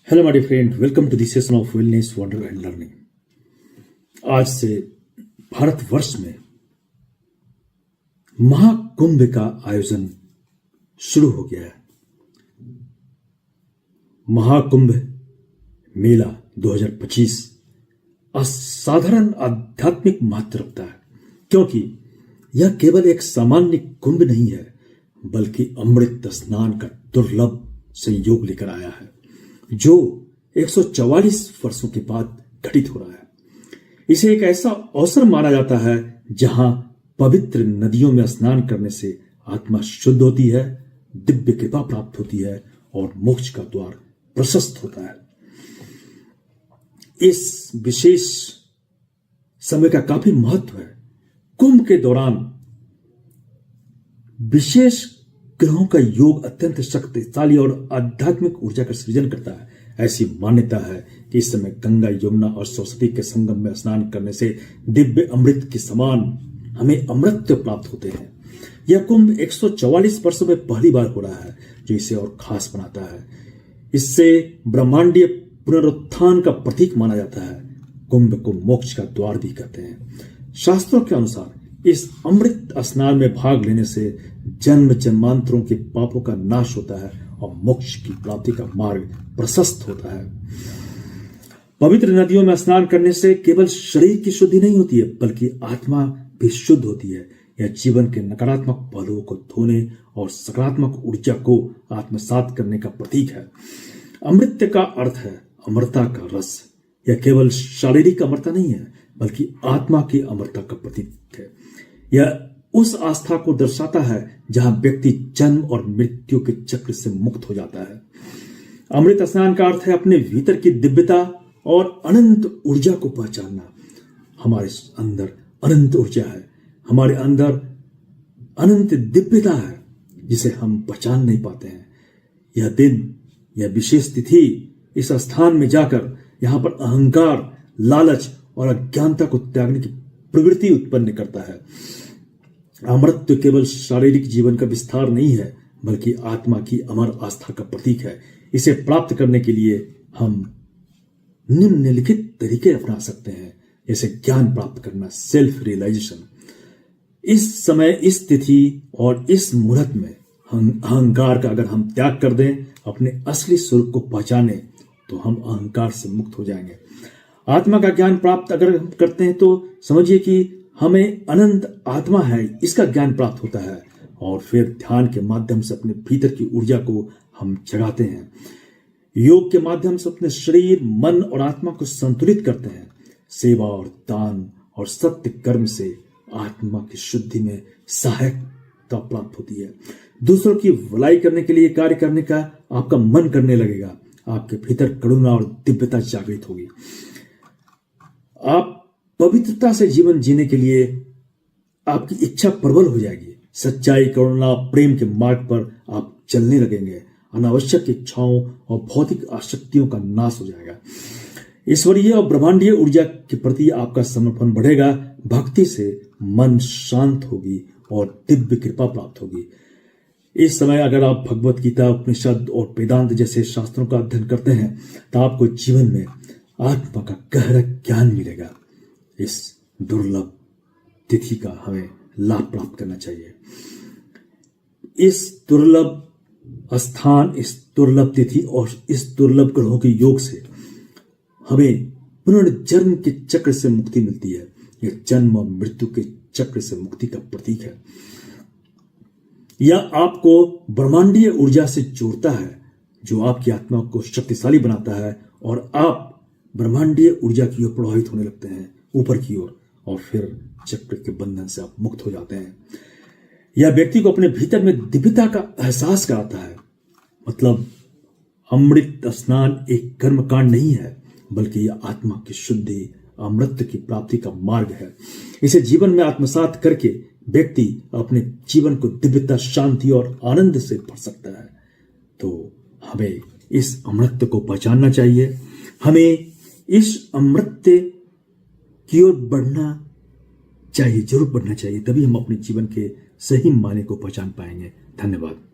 Hello my dear friend, welcome to the session of wellness wonder and learning. आज से भारतवर्ष में महाकुंभ का आयोजन शुरू हो गया है। महाकुंभ मेला 2025 असाधारण आध्यात्मिक महत्व रखता है, क्योंकि यह केवल एक सामान्य कुंभ नहीं है, बल्कि अमृत स्नान का दुर्लभ संयोग लेकर आया है, जो 144 वर्षों के बाद घटित हो रहा है। इसे एक ऐसा अवसर माना जाता है जहां पवित्र नदियों में स्नान करने से आत्मा शुद्ध होती है, दिव्य कृपा प्राप्त होती है और मोक्ष का द्वार प्रशस्त होता है। इस विशेष समय का काफी महत्व है। कुंभ के दौरान विशेष ग्रहों का योग अत्यंत शक्तिशाली और आध्यात्मिक ऊर्जा का सृजन करता है। ऐसी मान्यता है कि इस समय गंगा, यमुना और सरस्वती के संगम में स्नान करने से दिव्य अमृत के समान हमें अमृत प्राप्त होते हैं। यह कुंभ 144 वर्षों में पहली बार हो रहा है, जो इसे और खास बनाता है। इससे ब्रह्मांडीय पुनरुत्थान का प्रतीक माना जाता है। कुंभ को मोक्ष का द्वार भी कहते हैं। शास्त्रों के अनुसार इस अमृत स्नान में भाग लेने से जन्म जन्मांतरों के पापों का नाश होता है और मोक्ष की प्राप्ति का मार्ग प्रशस्त होता है। पवित्र नदियों में स्नान करने से केवल शरीर की शुद्धि नहीं होती है, बल्कि आत्मा भी शुद्ध होती है। यह जीवन के नकारात्मक पहलुओं को धोने और सकारात्मक ऊर्जा को आत्मसात करने का प्रतीक है। अमृत का अर्थ है अमरता का रस। यह केवल शारीरिक अमरता नहीं है, बल्कि आत्मा की अमरता का प्रतीक है। यह उस आस्था को दर्शाता है जहां व्यक्ति जन्म और मृत्यु के चक्र से मुक्त हो जाता है। अमृत स्नान का अर्थ है अपने भीतर की दिव्यता और अनंत ऊर्जा को पहचानना। हमारे अंदर अनंत ऊर्जा है, हमारे अंदर अनंत दिव्यता है, जिसे हम पहचान नहीं पाते हैं। यह दिन, यह विशेष तिथि इस स्थान में जाकर यहां पर अहंकार, लालच और अज्ञानता को त्यागने की प्रवृत्ति उत्पन्न करता है। अमृत केवल शारीरिक जीवन का विस्तार नहीं है, बल्कि आत्मा की अमर आस्था का प्रतीक है। इसे प्राप्त करने के लिए हम निम्नलिखित तरीके अपना सकते हैं, जैसे ज्ञान प्राप्त करना, सेल्फ रियलाइजेशन। इस समय, इस तिथि और इस मुहूर्त में अहंकार का अगर हम त्याग कर दें, अपने असली स्वरूप को पहचाने, तो हम अहंकार से मुक्त हो जाएंगे। आत्मा का ज्ञान प्राप्त अगर हम करते हैं, तो समझिए कि हमें अनंत आत्मा है, इसका ज्ञान प्राप्त होता है। और फिर ध्यान के माध्यम से अपने भीतर की ऊर्जा को हम जगाते हैं। योग के माध्यम से अपने शरीर, मन और आत्मा को संतुलित करते हैं। सेवा और दान और सत्य कर्म से आत्मा की शुद्धि में सहायता प्राप्त होती है। दूसरों की भलाई करने के लिए कार्य करने का आपका मन करने लगेगा। आपके भीतर करुणा और दिव्यता जागृत होगी। आप पवित्रता से जीवन जीने के लिए आपकी इच्छा प्रबल हो जाएगी। सच्चाई, करुणा, प्रेम के मार्ग पर आप चलने लगेंगे। अनावश्यक इच्छाओं और भौतिक आसक्तियों का नाश हो जाएगा। ईश्वरीय और ब्रह्मांडीय ऊर्जा के प्रति आपका समर्पण बढ़ेगा। भक्ति से मन शांत होगी और दिव्य कृपा प्राप्त होगी। इस समय अगर आप भगवत गीता, उपनिषद और वेदांत जैसे शास्त्रों का अध्ययन करते हैं, तो आपको जीवन में आत्मा का गहरा ज्ञान मिलेगा। इस दुर्लभ तिथि का हमें लाभ प्राप्त करना चाहिए। इस दुर्लभ स्थान, इस दुर्लभ तिथि और इस दुर्लभ ग्रहों के योग से हमें पुनर्जन्म के चक्र से मुक्ति मिलती है। यह जन्म और मृत्यु के चक्र से मुक्ति का प्रतीक है। यह आपको ब्रह्मांडीय ऊर्जा से जोड़ता है, जो आपकी आत्मा को शक्तिशाली बनाता है और आप ब्रह्मांडीय ऊर्जा की ओर प्रभावित होने लगते हैं, ऊपर की ओर, और फिर चक्र के बंधन से आप मुक्त हो जाते हैं। यह व्यक्ति को अपने भीतर में दिव्यता का एहसास कराता है। मतलब अमृत स्नान एक कर्मकांड नहीं है, बल्कि यह आत्मा की शुद्धि, अमृत की प्राप्ति का मार्ग है। इसे जीवन में आत्मसात करके व्यक्ति अपने जीवन को दिव्यता, शांति और आनंद से भर सकता है। तो हमें इस अमृत को पहचानना चाहिए। हमें इस अमृत की ओर बढ़ना चाहिए, जरूर बढ़ना चाहिए। तभी हम अपने जीवन के सही मायने को पहचान पाएंगे। धन्यवाद।